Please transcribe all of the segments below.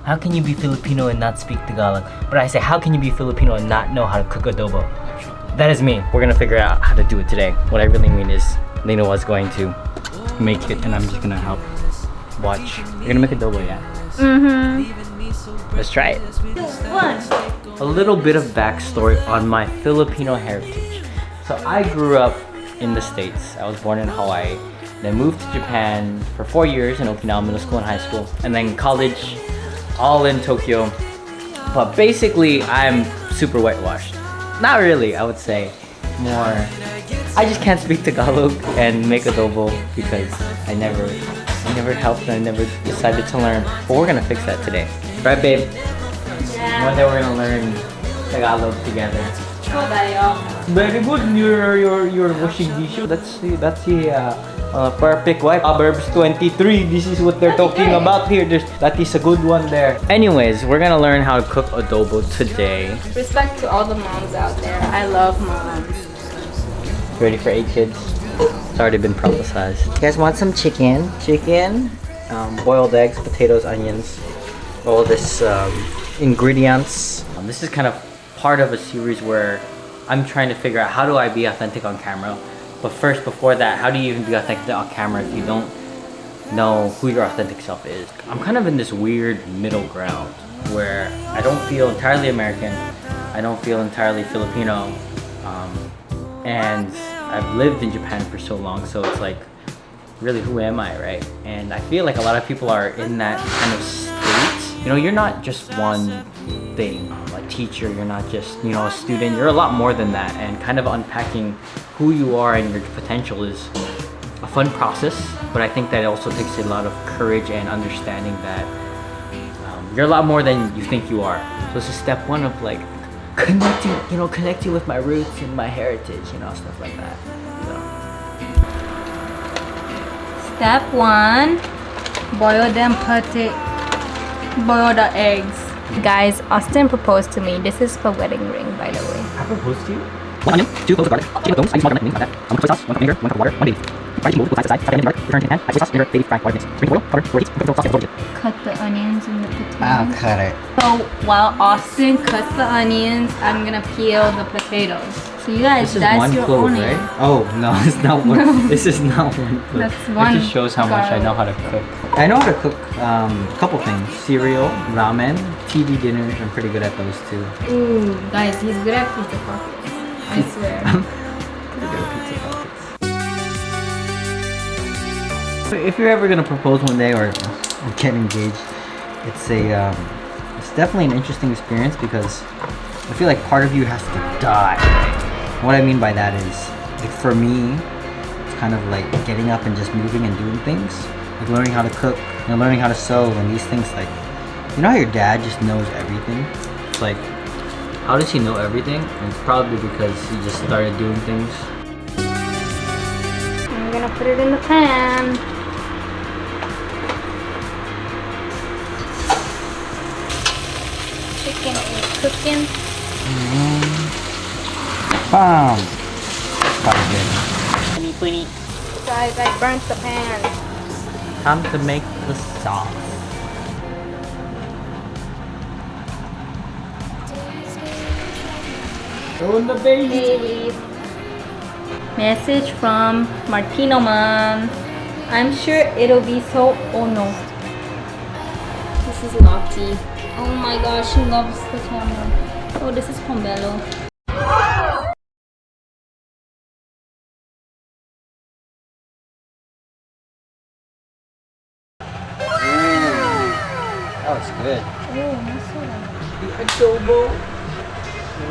How can you be Filipino and not speak Tagalog? But I say, how can you be Filipino and not know how to cook adobo? That is me. We're gonna figure out how to do it today. What I really mean is, Lena was going to make it, and I'm just gonna help watch. You're gonna make adobo, yeah? Mm-hmm. Let's try it. One. A little bit of backstory on my Filipino heritage. So I grew up in the States. I was born in Hawaii, then moved to Japan for 4 years in Okinawa Middle School and high school, and then college all in Tokyo. But basically, I'm super whitewashed. Not really, I would say. More, I just can't speak Tagalog and make adobo because I never helped and I never decided to learn. But we're gonna fix that today. Right, babe? Yeah. One day we're gonna learn Tagalog together. Chodayo. Very good. You're washing dishes. That's the perfect wife. Proverbs 23. This is what they're talking about here. That is a good one there. Anyways, we're gonna learn how to cook adobo today. Respect to all the moms out there. I love moms. Ready for 8 kids? It's already been prophesized. You guys want some chicken? Chicken, boiled eggs, potatoes, onions. All this ingredients. This is kind of part of a series where I'm trying to figure out how do I be authentic on camera. But first, before that, how do you even be authentic on camera if you don't know who your authentic self is? I'm kind of in this weird middle ground where I don't feel entirely American. I don't feel entirely Filipino. And I've lived in Japan for so long, so it's like, really, who am I, right? And I feel like a lot of people are in that kind of state. You know, you're not just one thing, a teacher, you're not just, you know, a student, you're a lot more than that. And kind of unpacking who you are and your potential is a fun process, but I think that it also takes a lot of courage and understanding that you're a lot more than you think you are. So this is step one of like connecting with my roots and my heritage, you know, stuff like that. So. Step 1. Boil the eggs. Guys, Austin proposed to me. This is a wedding ring, by the way. I proposed to you? 1 onion, 2 cloves of garlic, chicken bones, I use small garlic, like that. 1 soy sauce, 1 cup vinegar, 1 cup water, 1 baby. Fry chicken both sides to side, fry onion garlic, return to pan, add soy sauce, vinegar, baby, fry, 5 minutes. Bring oil, cover, 4 heats, put sauce, and Cut the onions and the potatoes. I'll cut it. So while Austin cuts the onions, I'm gonna peel the potatoes. So you guys, This is that's one your clove, onion. right? Oh, no, it's not one. This is not one clove. That's one It just shows how much I know how to cook. I know how to cook a couple things. Cereal, ramen, TV dinners. I'm pretty good at those too. Ooh, guys, he's good at pizza pockets. I swear. Pretty good at pizza pockets. If you're ever gonna propose one day or get engaged, it's it's definitely an interesting experience because I feel like part of you has to die. What I mean by that is, like for me, it's kind of like getting up and just moving and doing things, like learning how to cook, you know, learning how to sew, and these things. Like, you know how your dad just knows everything? It's like, how does he know everything? And it's probably because he just started doing things. I'm gonna put it in the pan. Chicken is cooking. Bam! Probably good. Guys, I burnt the pan. Time to make the sauce. Throw in the baby. Hey. Message from Martino Mom. I'm sure it'll be so. Oh no. This is Lottie. Oh my gosh, she loves the camera. Oh, this is Pomelo. That was good. Oh, nice one. The adobo.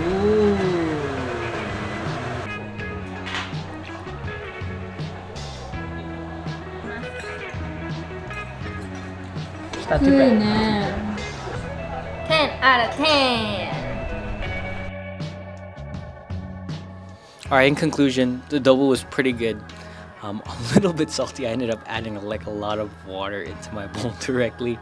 Ooh. It's not too bad. 10 out of 10. Alright, in conclusion, the adobo was pretty good. A little bit salty. I ended up adding like a lot of water into my bowl directly.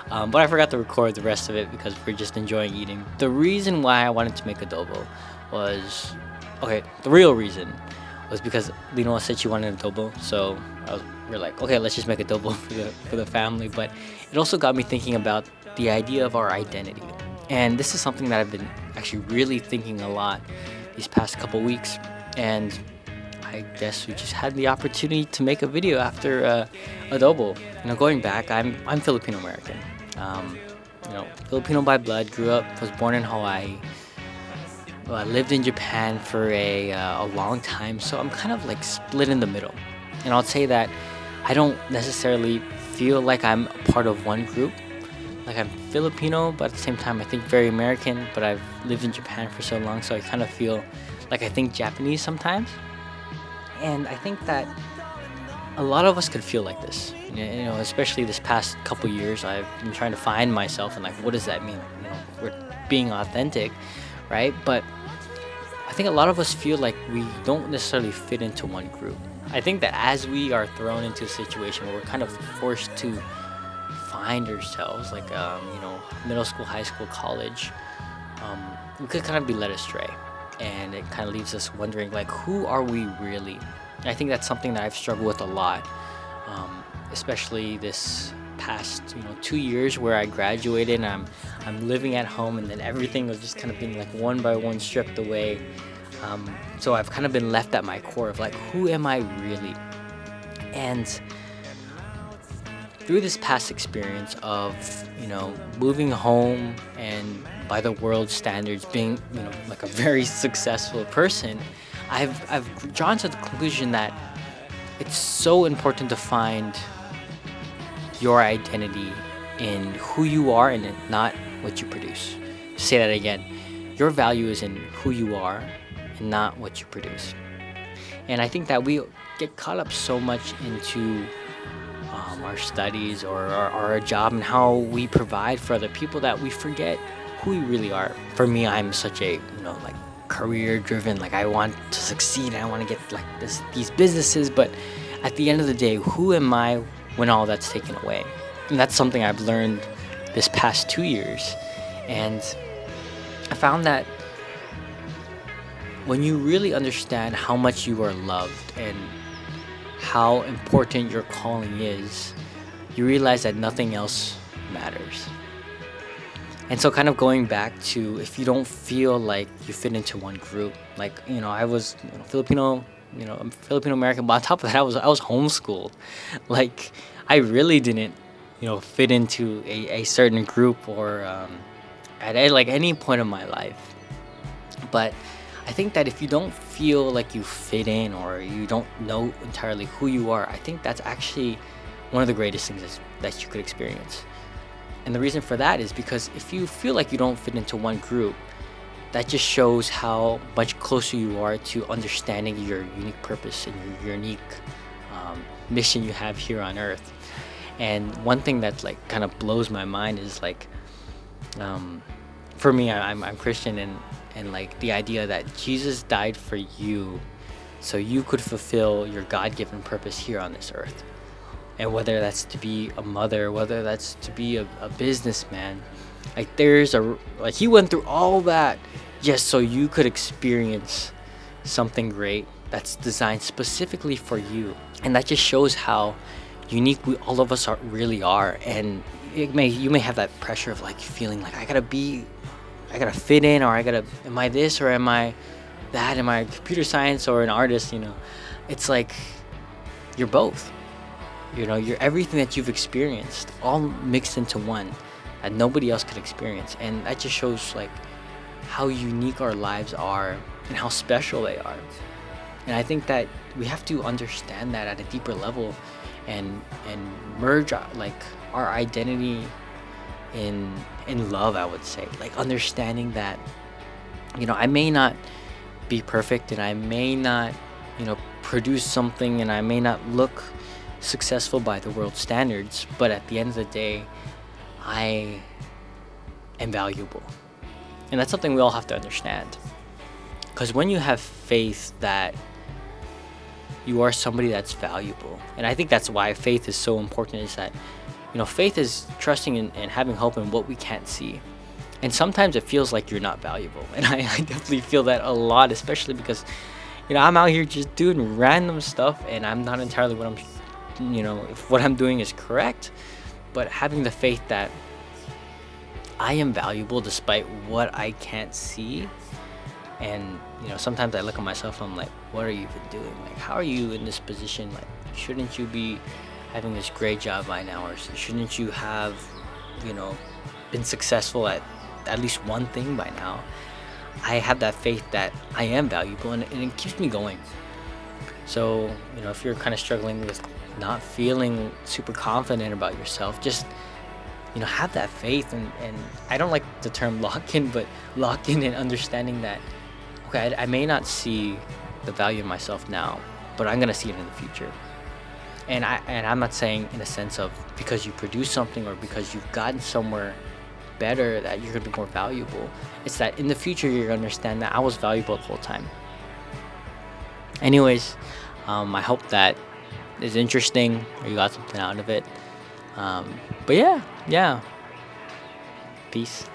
But I forgot to record the rest of it because we're just enjoying eating. The reason why I wanted to make adobo was, okay, the real reason was because Linoa said she wanted adobo, so we're like, okay, let's just make adobo for the family. But it also got me thinking about the idea of our identity. And this is something that I've been actually really thinking a lot these past couple weeks. And I guess we just had the opportunity to make a video after ADOBO. Going back, I'm Filipino American. Filipino by blood, grew up, was born in Hawaii. Well, I lived in Japan for a long time, so I'm kind of like split in the middle. And I'll say that I don't necessarily feel like I'm a part of one group. Like I'm Filipino, but at the same time I think very American, but I've lived in Japan for so long, so I kind of feel like I think Japanese sometimes. And I think that a lot of us could feel like this. Especially this past couple years, I've been trying to find myself and like, what does that mean? We're being authentic, right? But I think a lot of us feel like we don't necessarily fit into one group. I think that as we are thrown into a situation where we're kind of forced to find ourselves, like middle school, high school, college, we could kind of be led astray, and it kind of leaves us wondering, like, who are we really? And I think that's something that I've struggled with a lot, especially this past 2 years where I graduated and I'm living at home, and then everything was just kind of being like one by one stripped away. So I've kind of been left at my core of like, who am I really? And through this past experience of moving home and by the world's standards being like a very successful person, I've drawn to the conclusion that it's so important to find your identity in who you are and not what you produce. Say that again. Your value is in who you are and not what you produce. And I think that we get caught up so much into our studies or our job and how we provide for other people that we forget who we really are. For me, I'm such a like career driven, like I want to succeed and I want to get like these businesses, but at the end of the day, who am I when all that's taken away? And that's something I've learned this past 2 years. And I found that when you really understand how much you are loved and how important your calling is, you realize that nothing else matters. And so kind of going back to, if you don't feel like you fit into one group, like I was Filipino, I'm Filipino American, but on top of that I was homeschooled. Like I really didn't fit into a certain group or at like any point in my life. But I think that if you don't feel like you fit in or you don't know entirely who you are, I think that's actually one of the greatest things that you could experience. And the reason for that is because if you feel like you don't fit into one group, that just shows how much closer you are to understanding your unique purpose and your unique mission you have here on earth. And one thing that like kind of blows my mind is like, for me, I'm Christian, and like the idea that Jesus died for you so you could fulfill your God-given purpose here on this earth. And whether that's to be a mother, whether that's to be a businessman, like he went through all that just so you could experience something great that's designed specifically for you. And that just shows how unique all of us really are. And you may have that pressure of like feeling like I gotta fit in, or am I this or am I that? Am I computer science or an artist? It's like you're both. You're everything that you've experienced all mixed into one that nobody else could experience. And that just shows like how unique our lives are and how special they are. And I think that we have to understand that at a deeper level and merge like our identity in love, I would say. Like understanding that I may not be perfect and I may not produce something and I may not look successful by the world's standards, but at the end of the day I am valuable. And that's something we all have to understand, because when you have faith that you are somebody that's valuable, and I think that's why faith is so important, is that faith is trusting and having hope in what we can't see. And sometimes it feels like you're not valuable, and I definitely feel that a lot, especially because I'm out here just doing random stuff and I'm not entirely if what I'm doing is correct. But having the faith that I am valuable despite what I can't see. And sometimes I look at myself and I'm like, what are you even doing? Like, how are you in this position? Like, shouldn't you be having this great job by now, or shouldn't you have been successful at least one thing by now? I have that faith that I am valuable, and it keeps me going. So if you're kind of struggling with not feeling super confident about yourself, just have that faith. And I don't like the term lock in, but lock in and understanding that, okay, I may not see the value in myself now, but I'm gonna see it in the future. And I'm not saying in a sense of because you produce something or because you've gotten somewhere better that you're gonna be more valuable. It's that in the future you're gonna understand that I was valuable the whole time. Anyways, I hope that is interesting or you got something out of it. But yeah. Peace.